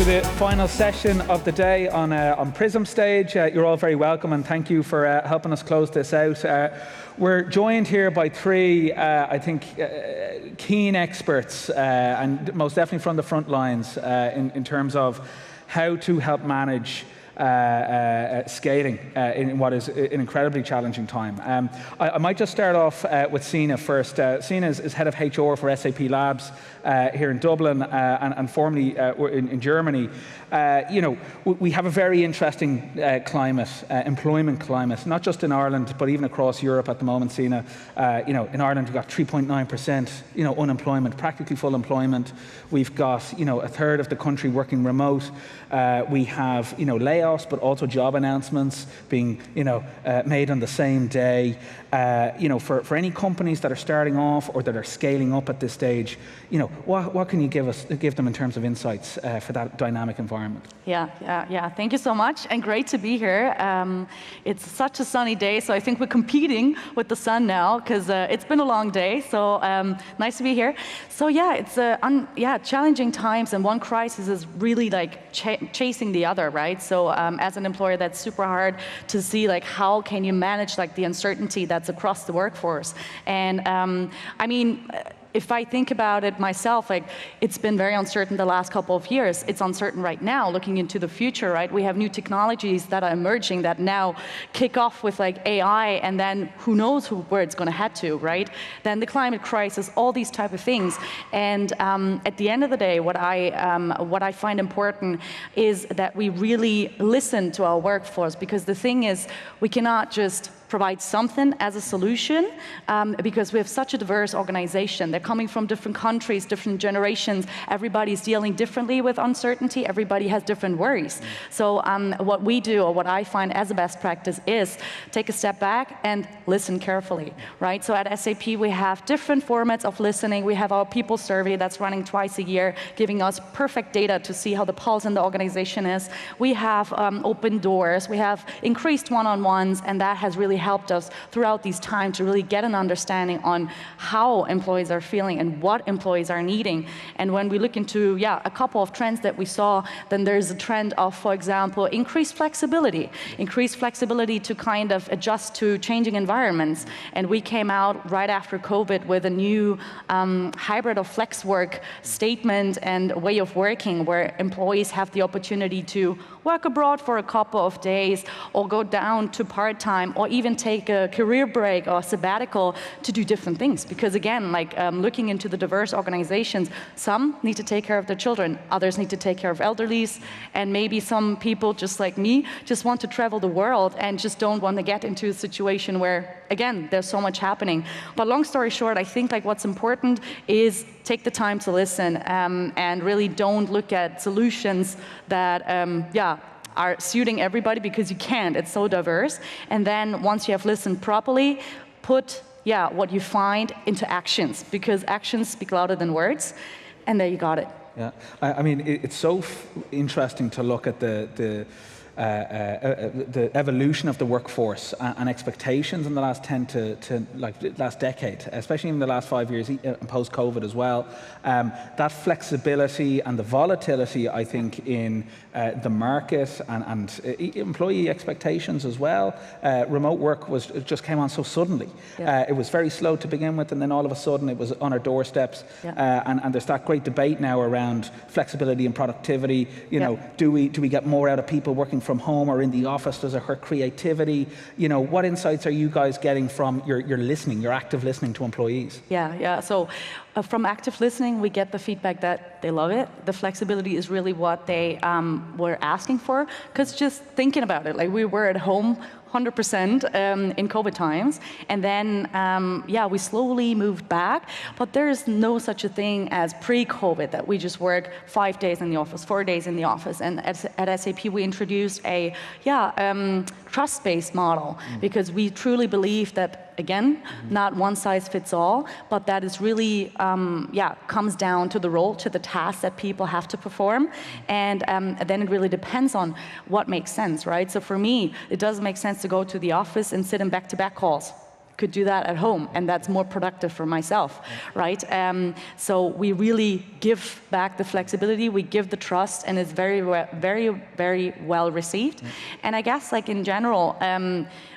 to the final session of the day on Prism Stage. You're all very welcome, and thank you for helping us close this out. We're joined here by three, I think, keen experts, and most definitely from the front lines in terms of how to help manage scaling in what is an incredibly challenging time. I might just start off with Sinah first. Sinah is head of HR for SAP Labs here in Dublin and formerly in Germany. We have a very interesting employment climate, not just in Ireland, but even across Europe at the moment, Sinah. In Ireland, we've got 3.9% unemployment, practically full employment. We've got a third of the country working remote. We have layoffs, but also job announcements being made on the same day. For any companies that are starting off or that are scaling up at this stage, what can you give them in terms of insights for that dynamic environment? Yeah. Thank you so much, and great to be here. It's such a sunny day, so I think we're competing with the sun now because it's been a long day. So nice to be here. So yeah, it's challenging times, and one crisis is really like chasing the other, right? So as an employer, that's super hard to see how can you manage the uncertainty that's across the workforce. And if I think about it myself, it's been very uncertain the last couple of years. It's uncertain right now, looking into the future, right? We have new technologies that are emerging that now kick off with AI, and then who knows where it's going to head to, right? Then the climate crisis, all these type of things. And at the end of the day, what I find important is that we really listen to our workforce, because the thing is, we cannot just provide something as a solution because we have such a diverse organization. They're coming from different countries, different generations. Everybody's dealing differently with uncertainty. Everybody has different worries. So what we do, or what I find as a best practice, is take a step back and listen carefully, right? So at SAP, we have different formats of listening. We have our people survey that's running twice a year, giving us perfect data to see how the pulse in the organization is. We have open doors. We have increased one-on-ones, and that has really helped us throughout these times to really get an understanding on how employees are feeling and what employees are needing. And when we look into a couple of trends that we saw, then there's a trend of, for example, increased flexibility to kind of adjust to changing environments. And we came out right after COVID with a new hybrid or flex work statement and way of working, where employees have the opportunity to work abroad for a couple of days, or go down to part-time, or even take a career break or sabbatical to do different things. Because again, looking into the diverse organizations, some need to take care of their children, others need to take care of elderlies, and maybe some people, just like me, just want to travel the world and just don't want to get into a situation where, again, there's so much happening. But long story short, I think what's important is take the time to listen and really don't look at solutions that, are suiting everybody, because you can't. It's so diverse. And then once you have listened properly, put what you find into actions, because actions speak louder than words. And there you got it. Yeah, it's so interesting to look at the evolution of the workforce and expectations in the last last decade, especially in the last 5 years and post-COVID as well. That flexibility and the volatility, I think, in the market and employee expectations as well. Remote work just came on so suddenly. It was very slow to begin with, and then all of a sudden it was on our doorsteps. And there's that great debate now around flexibility and productivity. Do we get more out of people working from home or in the office? Does it hurt creativity? What insights are you guys getting from your listening, your active listening to employees? So from active listening, we get the feedback that they love it. The flexibility is really what they were asking for, because just thinking about it, we were at home 100% in COVID times. And then, we slowly moved back, but there's no such a thing as pre-COVID that we just work 5 days in the office, 4 days in the office. And at SAP, we introduced a trust-based model, because we truly believe that, again, not one size fits all, but that is really, comes down to the role, to the task that people have to perform. And then it really depends on what makes sense, right? So for me, it does make sense to go to the office and sit in back-to-back calls. could do that at home, and that's more productive for myself, right? So we really give back the flexibility, we give the trust, and it's very, very well received. And I guess, like in general,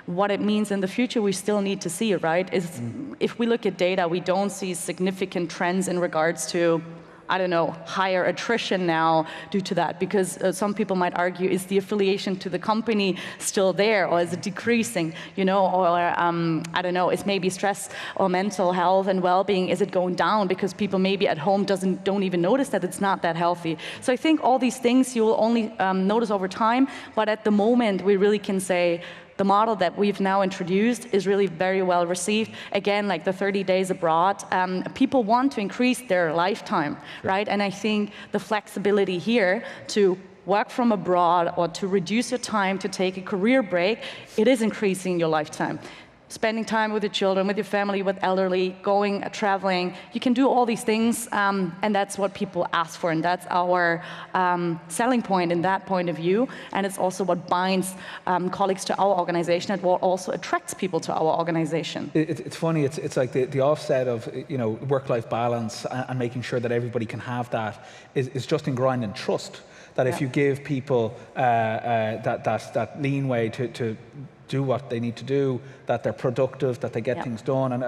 what it means in the future, we still need to see, right? Is if we look at data, we don't see significant trends in regards to, I don't know, higher attrition now due to that, because some people might argue, is the affiliation to the company still there, or is it decreasing, you know, or I don't know, is maybe stress or mental health and well-being, is it going down because people maybe at home don't even notice that it's not that healthy. So I think all these things you will only notice over time, but at the moment we really can say, the model that we've now introduced is really very well received. Again, like the 30 days abroad, people want to increase their lifetime, right? And I think the flexibility here to work from abroad or to reduce your time to take a career break, it is increasing your lifetime. Spending time with your children, with your family, with elderly, going, traveling. You can do all these things, and that's what people ask for, and that's our selling point in that point of view, and it's also what binds colleagues to our organization, and what also attracts people to our organization. It's funny, it's like the offset of, you know, work-life balance and making sure that everybody can have that is just in grind and trust, that if you give people that leeway to do what they need to do, that they're productive, that they get things done. And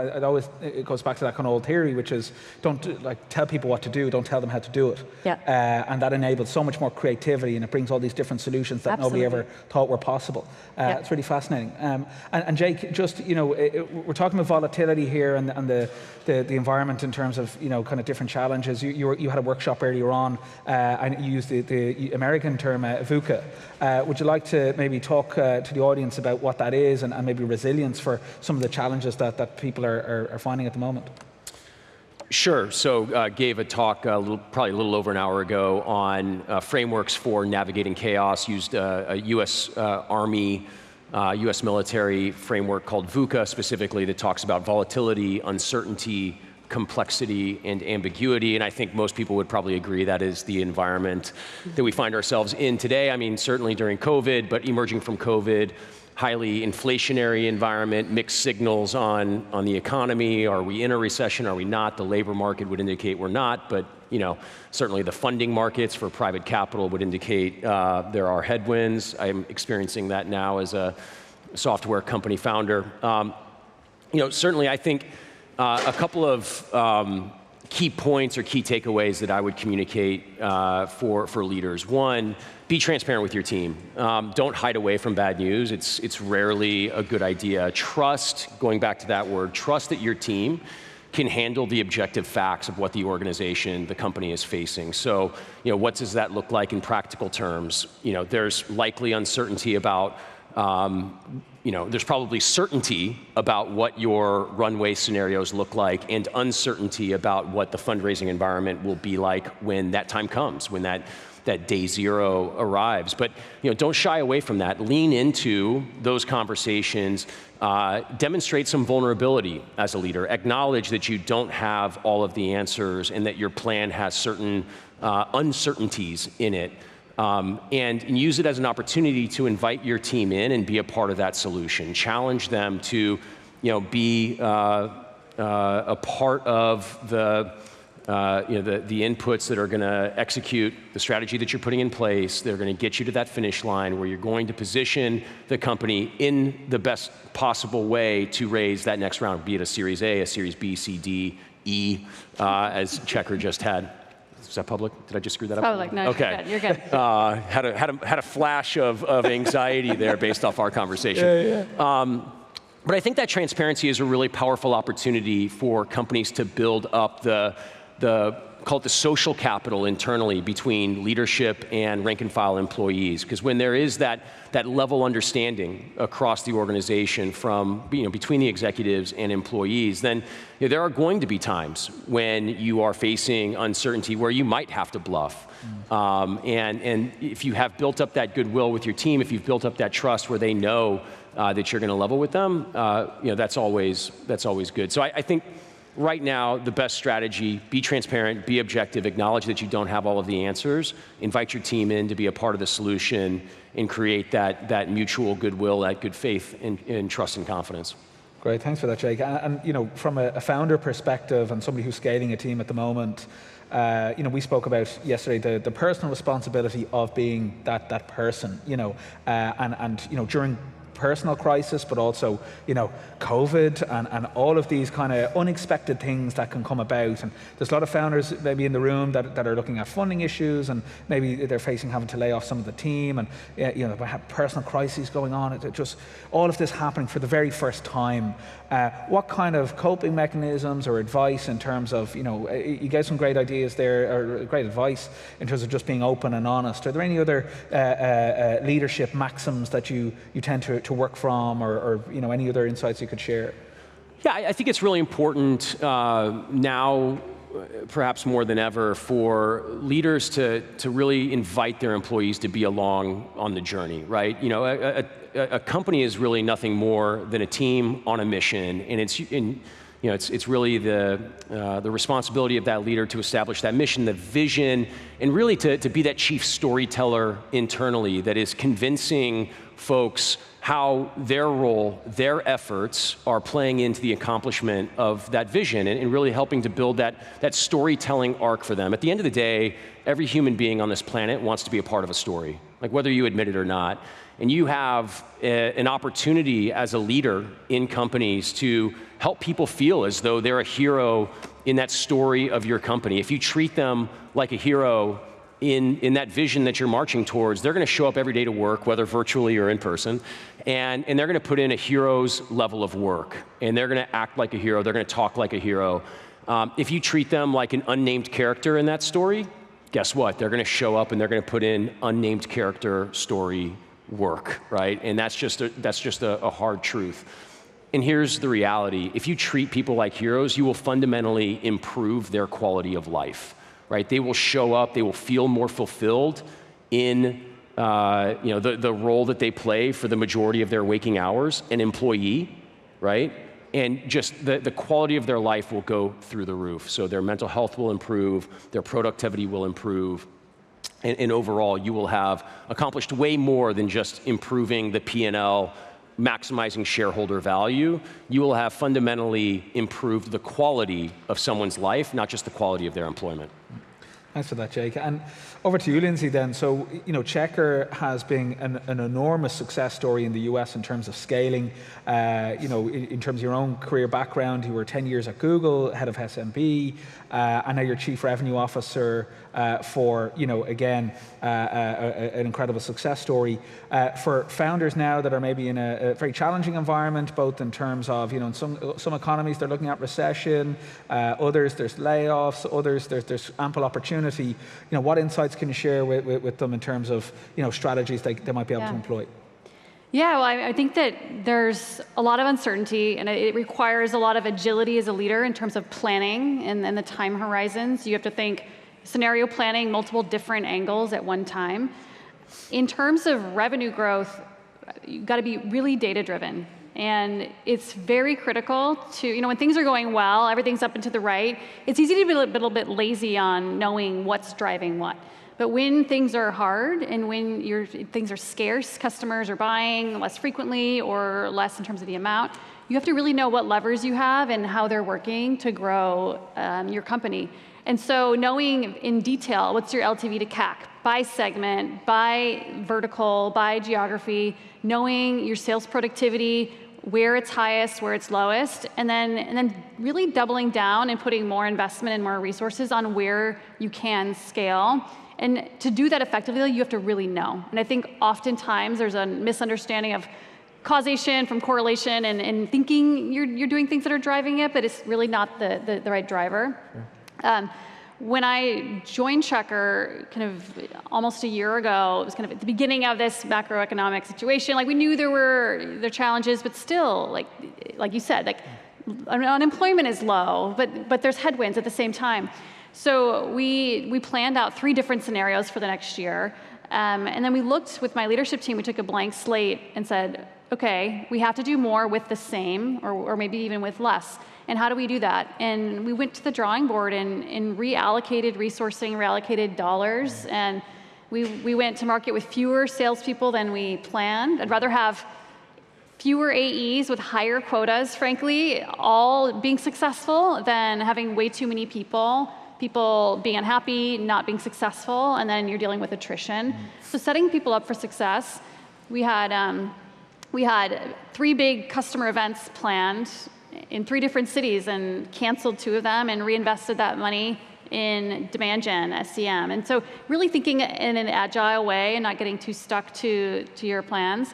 it goes back to that kind of old theory, which is don't tell people what to do, don't tell them how to do it. And that enables so much more creativity, and it brings all these different solutions that nobody ever thought were possible. It's really fascinating. And Jake, just, you know, we're talking about volatility here and the environment in terms of, you know, kind of different challenges. You had a workshop earlier on, and you used the American term VUCA. Would you like to maybe talk to the audience about what that is, and maybe resilience for some of the challenges that people are finding at the moment? Sure. So gave a talk probably a little over an hour ago on frameworks for navigating chaos. Used a U.S. Army, U.S. military framework called VUCA specifically that talks about volatility, uncertainty, complexity, and ambiguity. And I think most people would probably agree that is the environment that we find ourselves in today. I mean, certainly during COVID, but emerging from COVID, highly inflationary environment, mixed signals on the economy. Are we in a recession? Are we not? The labor market would indicate we're not, but, you know, certainly the funding markets for private capital would indicate there are headwinds. I'm experiencing that now as a software company founder. You know, certainly I think a couple of key points or key takeaways that I would communicate for leaders. One, be transparent with your team. Don't hide away from bad news. It's rarely a good idea. Trust, going back to that word, trust that your team can handle the objective facts of what the organization, the company is facing. So, you know, what does that look like in practical terms? You know, there's likely uncertainty about you know, there's probably certainty about what your runway scenarios look like, and uncertainty about what the fundraising environment will be like when that time comes, when that day zero arrives. But, you know, don't shy away from that. Lean into those conversations. Demonstrate some vulnerability as a leader. Acknowledge that you don't have all of the answers and that your plan has certain uncertainties in it. And use it as an opportunity to invite your team in and be a part of that solution. Challenge them to, you know, be a part of the the inputs that are going to execute the strategy that you're putting in place. They're going to get you to that finish line where you're going to position the company in the best possible way to raise that next round, be it a Series A, a Series B, C, D, E, as Checkr just had. Is that public? Did I just screw that up? Public, no, okay. You're good. Had a flash of anxiety there based off our conversation. But I think that transparency is a really powerful opportunity for companies to build up call it the social capital internally between leadership and rank and file employees. Because when there is that level understanding across the organization from, you know, between the executives and employees, then, you know, there are going to be times when you are facing uncertainty where you might have to bluff. And if you have built up that goodwill with your team, if you've built up that trust where they know that you're going to level with them, you know, that's always good. So I think right now, the best strategy, be transparent, be objective, acknowledge that you don't have all of the answers, invite your team in to be a part of the solution, and create that mutual goodwill, that good faith and trust and confidence. Great, thanks for that, Jake. And you know, from a founder perspective and somebody who's scaling a team at the moment, you know, we spoke about yesterday the personal responsibility of being that person, you know, and you know, during personal crisis, but also, you know, COVID and all of these kind of unexpected things that can come about. And there's a lot of founders maybe in the room that are looking at funding issues, and maybe they're facing having to lay off some of the team, and you know, they have personal crises going on. It just all of this happening for the very first time. What kind of coping mechanisms or advice in terms of, you know, you gave some great ideas there, or great advice in terms of just being open and honest. Are there any other leadership maxims that you tend to work from, or you know, any other insights you could share? Yeah, I think it's really important now, perhaps more than ever, for leaders to really invite their employees to be along on the journey, right? You know, a company is really nothing more than a team on a mission, and it's really the responsibility of that leader to establish that mission, the vision, and really to be that chief storyteller internally that is convincing folks how their role, their efforts are playing into the accomplishment of that vision, and really helping to build that storytelling arc for them. At the end of the day, every human being on this planet wants to be a part of a story, like whether you admit it or not. And you have an opportunity as a leader in companies to help people feel as though they're a hero in that story of your company. If you treat them like a hero in that vision that you're marching towards, they're going to show up every day to work, whether virtually or in person, and they're going to put in a hero's level of work, and they're going to act like a hero, they're going to talk like a hero. If you treat them like an unnamed character in that story, guess what? They're going to show up and they're going to put in unnamed character story work, right? And that's just a hard truth. And here's the reality: if you treat people like heroes, you will fundamentally improve their quality of life, right? They will show up, they will feel more fulfilled in you know, the role that they play for the majority of their waking hours, an employee, right? And just the quality of their life will go through the roof. So their mental health will improve, their productivity will improve, and overall you will have accomplished way more than just improving the P&L, maximizing shareholder value. You will have fundamentally improved the quality of someone's life, not just the quality of their employment. Thanks for that, Jake. And over to you, Lindsey, then. So, you know, Checkr has been an enormous success story in the US in terms of scaling. You know, in terms of your own career background, you were 10 years at Google, head of SMB, and now you're chief revenue officer for, you know, again, an incredible success story. For founders now that are maybe in a very challenging environment, both in terms of, you know, in some economies they're looking at recession, others there's layoffs, others there's ample opportunity. You know, what insights can you share with them in terms of, you know, strategies they might be able to employ? Yeah, well, I think that there's a lot of uncertainty, and it requires a lot of agility as a leader in terms of planning and the time horizons. You have to think scenario planning, multiple different angles at one time. In terms of revenue growth, you've got to be really data-driven. And it's very critical to, you know, when things are going well, everything's up and to the right, it's easy to be a little bit lazy on knowing what's driving what. But when things are hard and when things are scarce, customers are buying less frequently or less in terms of the amount, you have to really know what levers you have and how they're working to grow your company. And so knowing in detail what's your LTV to CAC by segment, by vertical, by geography, knowing your sales productivity, where it's highest, where it's lowest, and then really doubling down and putting more investment and more resources on where you can scale. And to do that effectively, you have to really know. And I think oftentimes there's a misunderstanding of causation from correlation and thinking you're doing things that are driving it, but it's really not the right driver. Sure. When I joined Checkr kind of almost a year ago, it was kind of at the beginning of this macroeconomic situation. Like, we knew there were challenges, but still, like you said, like unemployment is low, but there's headwinds at the same time. So we planned out 3 different scenarios for the next year. And then we looked with my leadership team, we took a blank slate and said, okay, we have to do more with the same, or maybe even with less. And how do we do that? And we went to the drawing board and reallocated resourcing, reallocated dollars, and we went to market with fewer salespeople than we planned. I'd rather have fewer AEs with higher quotas, frankly, all being successful than having way too many people being unhappy, not being successful, and then you're dealing with attrition. So setting people up for success, we had 3 big customer events planned in 3 different cities and canceled 2 of them and reinvested that money in demand gen, SCM. And so really thinking in an agile way and not getting too stuck to your plans.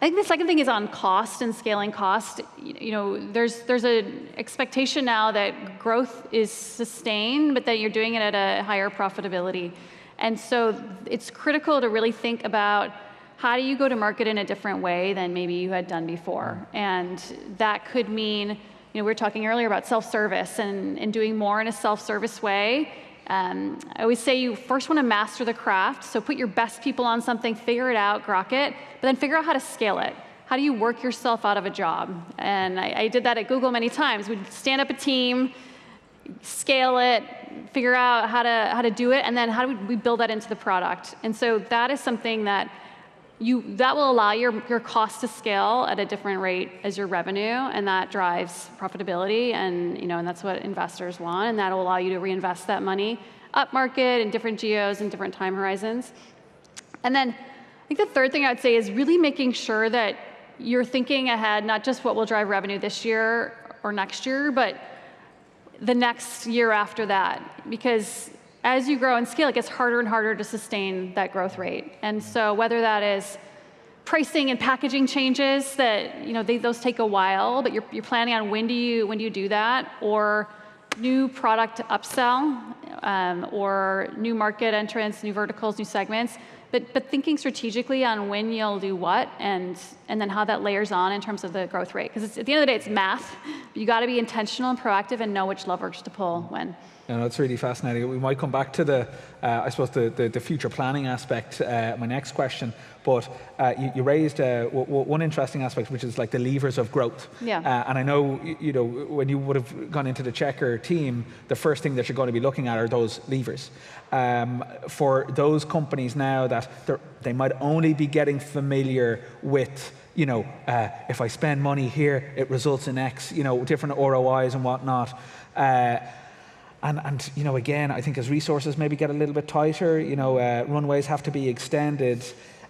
I think the second thing is on cost and scaling cost. There's an expectation now that growth is sustained, but that you're doing it at a higher profitability. And so it's critical to really think about how do you go to market in a different way than maybe you had done before. And that could mean, we were talking earlier about self-service and doing more in a self-service way. I always say you first want to master the craft, so put your best people on something, figure it out, grok it, but then figure out how to scale it. How do you work yourself out of a job? And I did that at Google many times. We'd stand up a team, scale it, figure out how to do it, and then how do we build that into the product? And so that is something that will allow your cost to scale at a different rate as your revenue, and that drives profitability, and and that's what investors want, and that will allow you to reinvest that money up market in different geos and different time horizons. And then I think the third thing I would say is really making sure that you're thinking ahead, not just what will drive revenue this year or next year, but the next year after that, because as you grow and scale, it gets harder and harder to sustain that growth rate. And so whether that is pricing and packaging changes that, those take a while, but you're planning on when do you do that, or new product upsell, or new market entrants, new verticals, new segments, but thinking strategically on when you'll do what, and then how that layers on in terms of the growth rate. Because at the end of the day, it's math. You got to be intentional and proactive and know which leverage to pull when. It's really fascinating. We might come back to the future planning aspect, my next question, but you raised one interesting aspect, which is like the levers of growth. Yeah. And I know, when you would have gone into the Checkr team, the first thing that you're going to be looking at are those levers. For those companies now that they might only be getting familiar with, if I spend money here, it results in X, different ROIs and whatnot. And again, I think as resources maybe get a little bit tighter, runways have to be extended.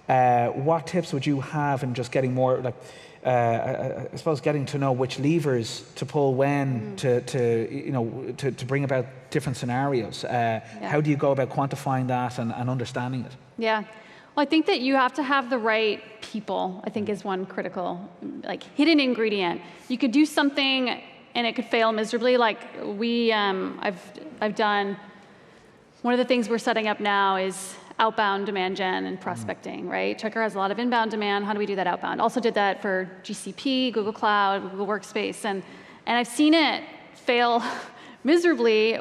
What tips would you have in just getting more, I suppose, getting to know which levers to pull when to bring about different scenarios? How do you go about quantifying that and understanding it? Yeah. Well, I think that you have to have the right people, I think, is one critical, hidden ingredient. You could do something and it could fail miserably. I've done, one of the things we're setting up now is outbound demand gen and prospecting, right? Checkr has a lot of inbound demand. How do we do that outbound? Also did that for GCP, Google Cloud, Google Workspace, and I've seen it fail miserably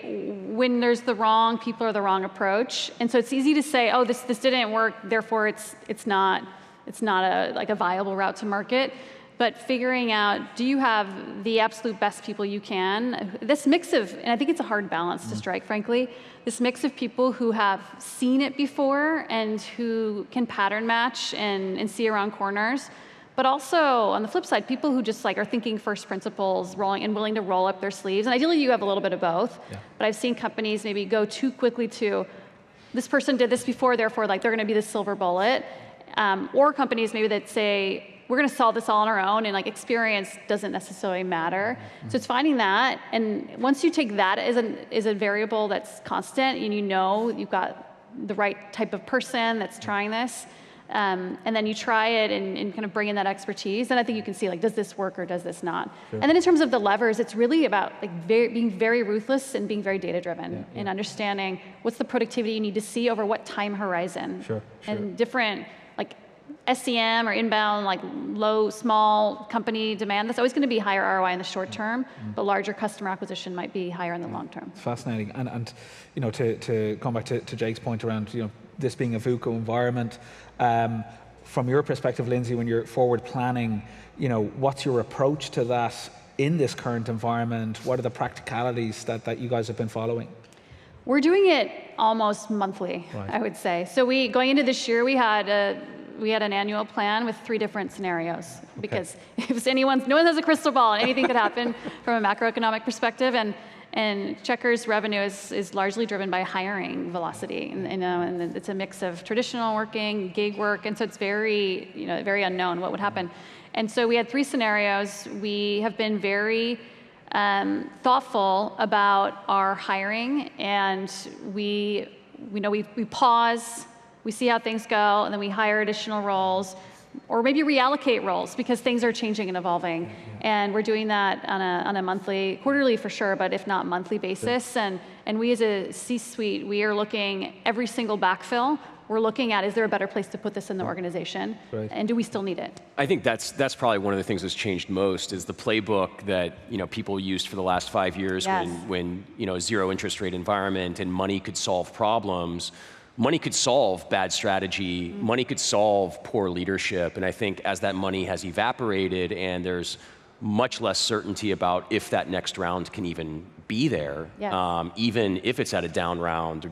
when there's the wrong people or the wrong approach. And so it's easy to say, oh, this didn't work, therefore it's not a viable route to market. But figuring out, do you have the absolute best people you can? This mix of, and I think it's a hard balance to strike, frankly, this mix of people who have seen it before and who can pattern match and see around corners, but also, on the flip side, people who just are thinking first principles, rolling and willing to roll up their sleeves. And ideally, you have a little bit of both. Yeah. But I've seen companies maybe go too quickly to, this person did this before, therefore they're going to be the silver bullet. Or companies maybe that say, we're going to solve this all on our own, and experience doesn't necessarily matter. So it's finding that, and once you take that as a variable that's constant, and you've got the right type of person that's trying this, and then you try it and kind of bring in that expertise, then I think you can see does this work or does this not? Sure. And then in terms of the levers, it's really about being very ruthless and being very data driven and understanding what's the productivity you need to see over what time horizon. Sure. And different SCM or inbound, small company demand, that's always going to be higher ROI in the short term, but larger customer acquisition might be higher in the long term. It's fascinating. And to come back to Jake's point around, this being a VUCA environment, from your perspective, Lindsey, when you're forward planning, what's your approach to that in this current environment? What are the practicalities that you guys have been following? We're doing it almost monthly, right. I would say. So going into this year, we had we had an annual plan with 3 different scenarios, because if no one has a crystal ball, and anything could happen from a macroeconomic perspective. And Checkr's revenue is largely driven by hiring velocity, and it's a mix of traditional working, gig work, and so it's very, very unknown what would happen. And so we had 3 scenarios. We have been very thoughtful about our hiring, and we pause, we see how things go, and then we hire additional roles, or maybe reallocate roles because things are changing and evolving. And we're doing that on a monthly, quarterly for sure, but if not monthly basis. And we as a C-suite, we are looking every single backfill. We're looking at, is there a better place to put this in the organization? Right. And do we still need it? I think that's probably one of the things that's changed most is the playbook that people used for the last 5 years when zero interest rate environment and money could solve problems. Money could solve bad strategy, money could solve poor leadership, and I think as that money has evaporated and there's much less certainty about if that next round can even be there, even if it's at a down round,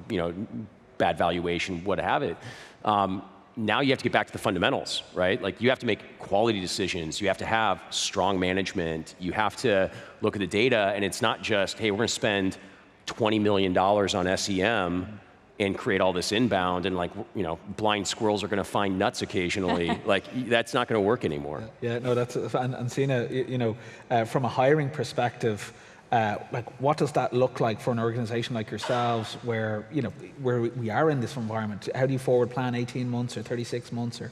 bad valuation, what have it, now you have to get back to the fundamentals, right? Like you have to make quality decisions, you have to have strong management, you have to look at the data, and it's not just, hey, we're gonna spend $20 million on SEM and create all this inbound, and blind squirrels are going to find nuts occasionally. That's not going to work anymore. Yeah, no, that's and Sinah, from a hiring perspective, what does that look like for an organization like yourselves, where we are in this environment? How do you forward plan 18 months or 36 months or?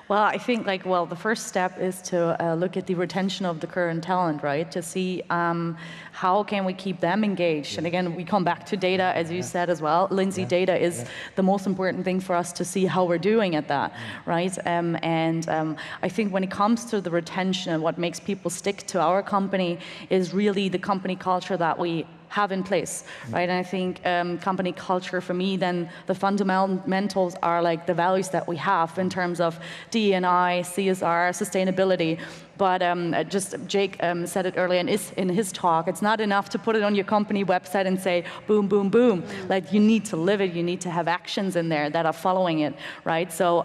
Well, I think the first step is to look at the retention of the current talent, right? To see how can we keep them engaged. And again, we come back to data, as you said as well. Lindsey, data is the most important thing for us to see how we're doing at that, right? I think when it comes to the retention and what makes people stick to our company is really the company culture that we have in place, right? And I think company culture for me, then the fundamentals are like the values that we have in terms of D&I, CSR, sustainability. But just Jake said it earlier in his talk, it's not enough to put it on your company website and say, boom, boom, boom. Like you need to live it, you need to have actions in there that are following it, right? So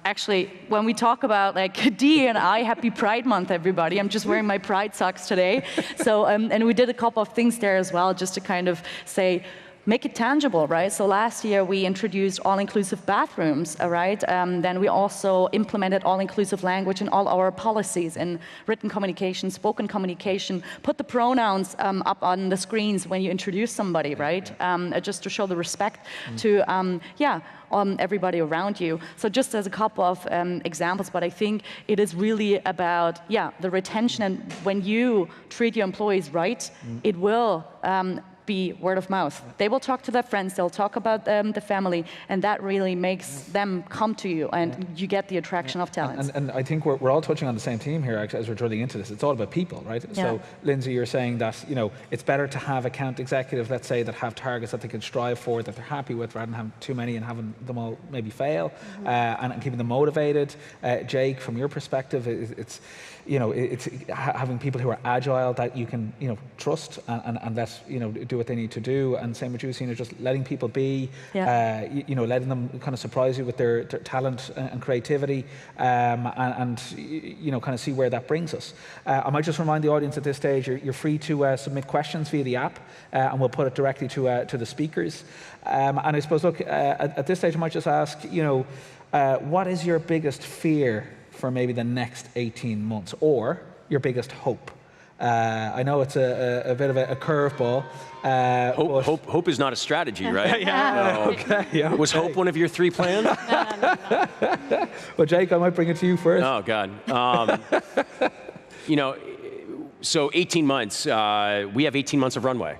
actually, when we talk about D&I, happy Pride Month, everybody. I'm just wearing my Pride socks today. So, and we did a couple of things there as well, just to kind of say, make it tangible, right? So last year we introduced all-inclusive bathrooms, right? Then we also implemented all-inclusive language in all our policies in written communication, spoken communication, put the pronouns up on the screens when you introduce somebody, right? Just to show the respect to, everybody around you. So just as a couple of examples, but I think it is really about, the retention, and when you treat your employees right, it will be word of mouth. They will talk to their friends, they'll talk about the family, and that really makes them come to you, and you get the attraction of talent. And I think we're all touching on the same theme here, actually, as we're drilling into this. It's all about people, right? Yeah. So, Lindsey, you're saying that it's better to have account executives, let's say, that have targets that they can strive for, that they're happy with, rather than having too many and having them all maybe fail, and keeping them motivated. Jake, from your perspective, it's having people who are agile that you can trust and let do what they need to do, and same with you, Sinah, just letting people be, letting them kind of surprise you with their talent and creativity, and kind of see where that brings us. I might just remind the audience at this stage, you're free to submit questions via the app, and we'll put it directly to the speakers. And I suppose, look, at this stage, I might just ask, what is your biggest fear for maybe the next 18 months, or your biggest hope? I know it's a bit of a curveball. Hope is not a strategy, right? Okay. Was hope one of your 3 plans? No. Well, Jake, I might bring it to you first. Oh, God. So 18 months, we have 18 months of runway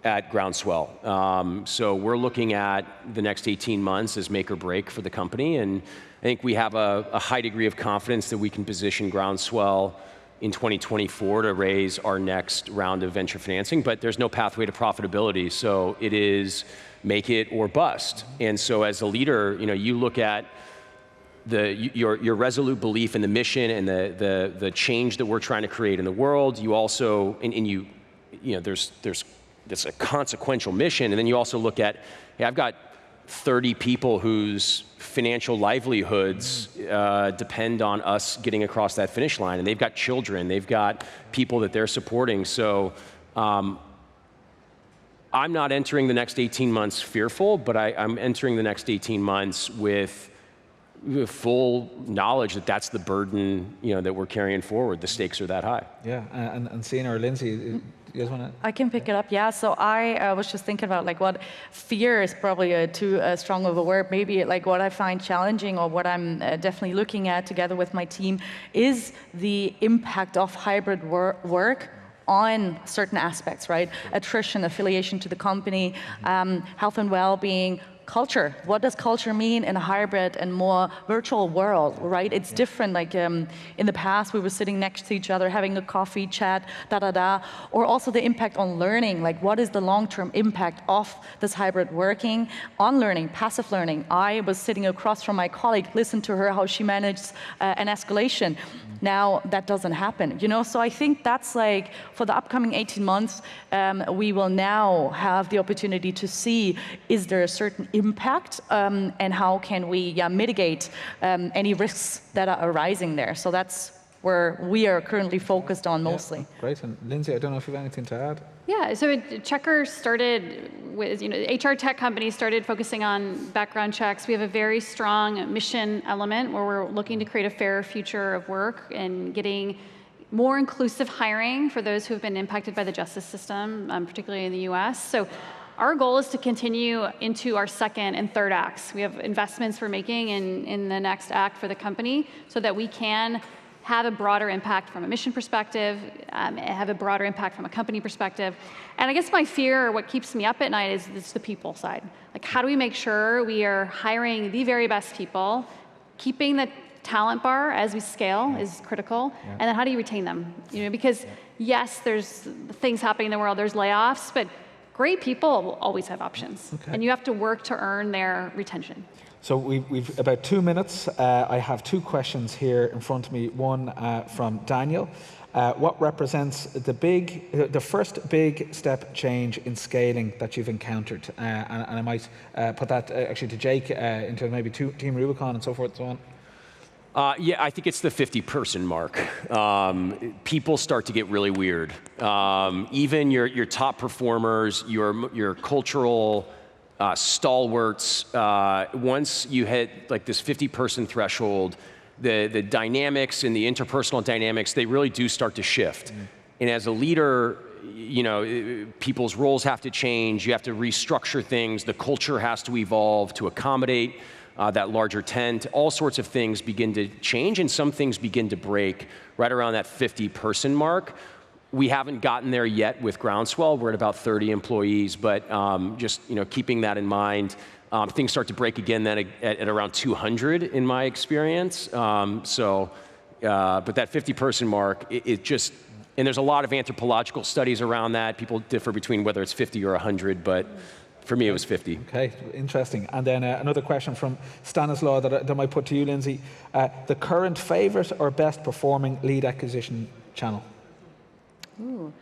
at Groundswell. So we're looking at the next 18 months as make or break for the company, and I think we have a high degree of confidence that we can position Groundswell in 2024 to raise our next round of venture financing, but there's no pathway to profitability, so it is make it or bust. And so as a leader, you look at your resolute belief in the mission and the change that we're trying to create in the world. You also, there's a consequential mission, and then you also look at, hey, I've got 30 people whose financial livelihoods depend on us getting across that finish line, and they've got children, they've got people that they're supporting. So I'm not entering the next 18 months fearful, but I'm entering the next 18 months with full knowledge that that's the burden, that we're carrying forward. The stakes are that high. Yeah, and Sinah or Lindsey, you guys want to? I can pick it up, yeah. So I was just thinking about what fear is probably too strong of a word. Maybe what I find challenging, or what I'm definitely looking at together with my team, is the impact of hybrid work on certain aspects, right? Attrition, affiliation to the company, health and well-being, culture. What does culture mean in a hybrid and more virtual world, right? It's different. In the past, we were sitting next to each other, having a coffee, chat, or also the impact on learning. What is the long-term impact of this hybrid working on learning, passive learning? I was sitting across from my colleague, listened to her how she managed an escalation. Now that doesn't happen, So I think that's for the upcoming 18 months, we will now have the opportunity to see, is there a certain impact, and how can we mitigate any risks that are arising there? So that's where we are currently focused on mostly. Yeah, great. And Lindsey, I don't know if you have anything to add. Yeah, so Checkr started with, HR tech companies started focusing on background checks. We have a very strong mission element where we're looking to create a fairer future of work and getting more inclusive hiring for those who have been impacted by the justice system, particularly in the US. So our goal is to continue into our second and third acts. We have investments we're making in the next act for the company so that we can have a broader impact from a mission perspective, have a broader impact from a company perspective. And I guess my fear, or what keeps me up at night, is the people side. How do we make sure we are hiring the very best people, keeping the talent bar as we scale is critical, and then how do you retain them? Because yes, there's things happening in the world, there's layoffs, but great people will always have options, and you have to work to earn their retention. So we've about 2 minutes. I have 2 questions here in front of me. One from Daniel. What represents the first big step change in scaling that you've encountered? And I might put that actually to Jake into maybe Team Rubicon and so forth and so on. Yeah, I think it's the 50-person mark. People start to get really weird. Even your top performers, your cultural stalwarts, once you hit this 50-person threshold, the dynamics and the interpersonal dynamics, they really do start to shift. And as a leader, people's roles have to change. You have to restructure things. The culture has to evolve to accommodate that larger tent. All sorts of things begin to change, and some things begin to break right around that 50-person mark. We haven't gotten there yet with Groundswell. We're at about 30 employees, but just keeping that in mind, things start to break again then at around 200 in my experience. But that 50-person mark, it just, and there's a lot of anthropological studies around that. People differ between whether it's 50 or 100, but for me it was 50. Okay, interesting. And then another question from Stanislaw that I might put to you, Lindsey. The current favorite or best performing lead acquisition channel? Ooh.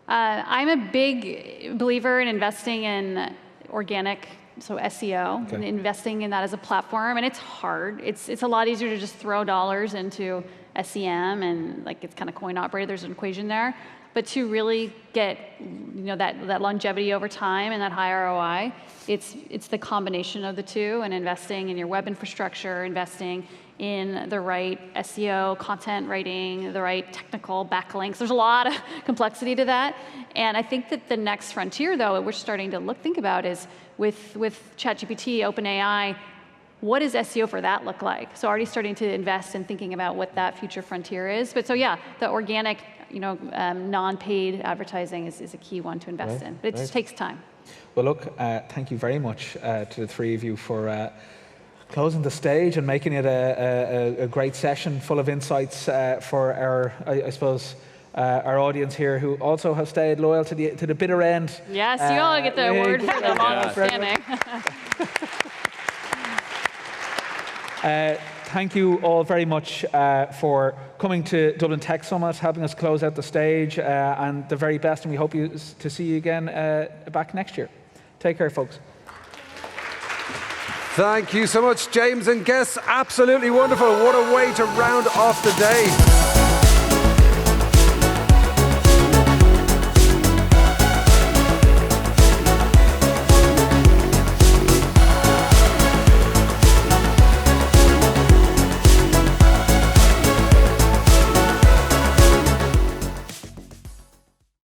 I'm a big believer in investing in organic, so SEO, and investing in that as a platform. And it's hard. It's a lot easier to just throw dollars into SEM and it's kind of coin operated. There's an equation there. But to really get that longevity over time and that high ROI, it's the combination of the two, and investing in your web infrastructure, investing in the right SEO, content writing, the right technical backlinks. There's a lot of complexity to that. And I think that the next frontier, though, that we're starting to think about is with ChatGPT, OpenAI, what does SEO for that look like? So already starting to invest in thinking about what that future frontier is. But so yeah, the organic, non-paid advertising is a key one to invest in. But it just takes time. Well, look, thank you very much to the three of you for closing the stage and making it a great session full of insights for our, I suppose, our audience here, who also have stayed loyal to the bitter end. Yes, you all get the award for the longest standing. Thank you all very much for coming to Dublin Tech Summit, helping us close out the stage, and the very best, and we hope to see you again back next year. Take care, folks. Thank you so much, James and guests. Absolutely wonderful. What a way to round off the day.